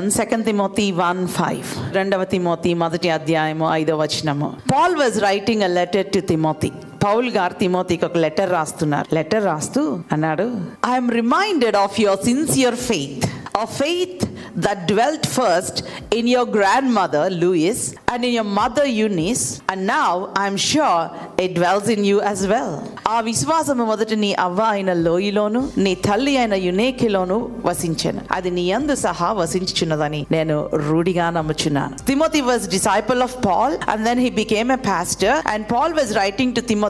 2 Timothy 1:5 రెండవ Timothy మొదటి అధ్యాయము 5వ వచనము. Paul was writing a letter to Timothy. Paul గారు తిమోతికి ఒక లెటర్ రాస్తున్నారు. లెటర్ రాస్తూ అన్నాడు, I am reminded of your sincere faith, a faith that dwelt first in your grandmother Lois and in your mother Eunice, and now I am sure it dwells in you as well. ఆ విశ్వాసము మొదట నీ అవ్వ అయిన లోయిలోను నీ తల్లి అయిన యునేకిలోను వసించెను, అది నీ యందు సహా వసించుచున్నదని నేను రూఢిగా నమ్ముచున్నాను. Timothy was disciple of Paul and then he became a pastor, and Paul was writing to Timothy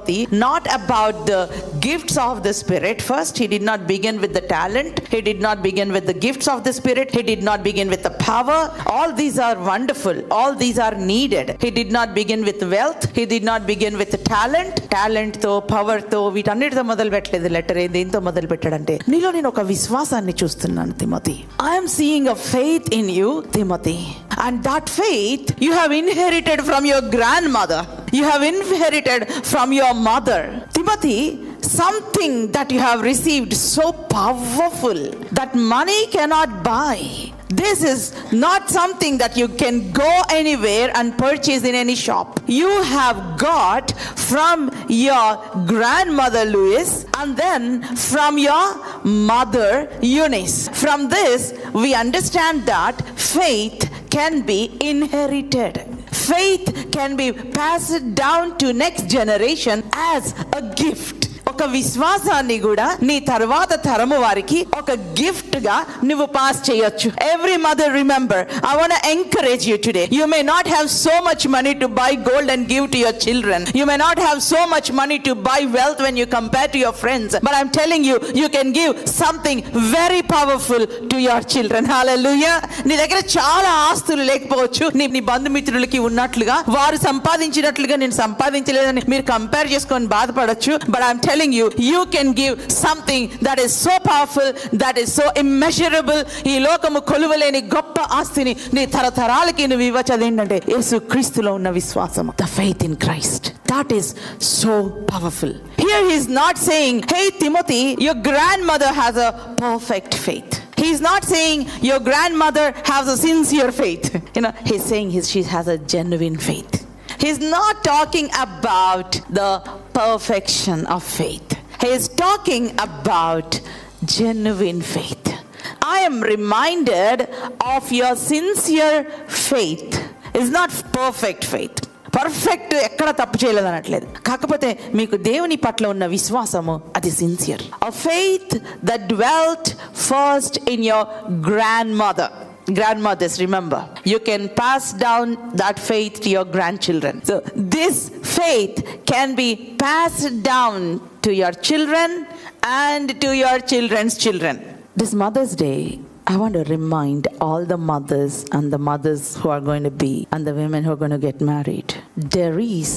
not about the gifts of the Spirit first. He did not begin with the talent, he did not begin with the gifts of the Spirit, he did not begin with the power. All these are wonderful, all these are needed. He did not begin with wealth, he did not begin with the talent తో power తో వీటన్నిటితో మొదలు పెట్టలేదు. Letter దేంతో మొదలు పెట్టాడంటే, నీలో నేను ఒక విశ్వాసాన్ని చూస్తున్నాను Timothy. I'm seeing a faith in you Timothy, and that faith you have inherited from your grand mother, you have inherited from your mother. Timothy, something that you have received so powerful that money cannot buy. This is not something that you can go anywhere and purchase in any shop. You have got from your grandmother Lois and then from your mother Eunice. From this we understand that faith can be inherited. Faith can be passed down to next generation as a gift. ఒక విశ్వాసాన్ని కూడా నీ తర్వాత తరము వారికి ఒక gift గా నువ్వు పాస్ చేయొచ్చు. Every mother, remember, I want to encourage you today. You may not have so much money to buy gold and give to your children. You may not have so much money to buy wealth when you compare to your friends. But I'm telling you, you can give something very powerful to your children. Hallelujah. నీ దగ్గర చాలా ఆస్తులు లేకపోవచ్చు, నీ బంధుమిత్రులకి ఉన్నట్లుగా వారు సంపాదించినట్లుగా నేను సంపాదించలేదని మీరు కంపేర్ చేసుకొని బాధపడొచ్చు. But I'm telling you, you can give something that is so powerful, that is so immeasurable. ఈ లోకము కొలువలేని గొప్ప ఆస్తిని నీ తరతరాలకి నువ్వు ఇవ్వచ్చు. అదేంటంటే యేసు క్రీస్తులో ఉన్న విశ్వాసం, the faith in Christ. That is so powerful. Here he is not saying, hey Timothy, your grandmother has a perfect faith. He is not saying your grandmother has a sincere faith. He's saying she has a genuine faith. He's not talking about the perfection of faith. He is talking about genuine faith. I am reminded of your sincere faith. It's not perfect faith. Perfect ఎక్కడ తప్పు చేయలేదు అనట్లేదు, కాకపోతే మీకు దేవుని పట్ల ఉన్న విశ్వాసము అది sincere. A faith that dwelt first in your grandmother. Grandmothers, remember, you can pass down that faith to your grandchildren. So this faith can be passed down to your children and to your children's children. This Mother's Day, I want to remind all the mothers and the mothers who are going to be and the women who are going to get married, there is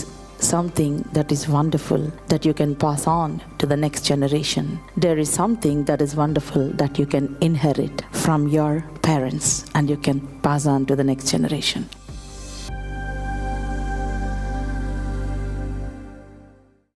something that is wonderful that you can pass on to the next generation. There is something that is wonderful that you can inherit from your parents and you can pass on to the next generation.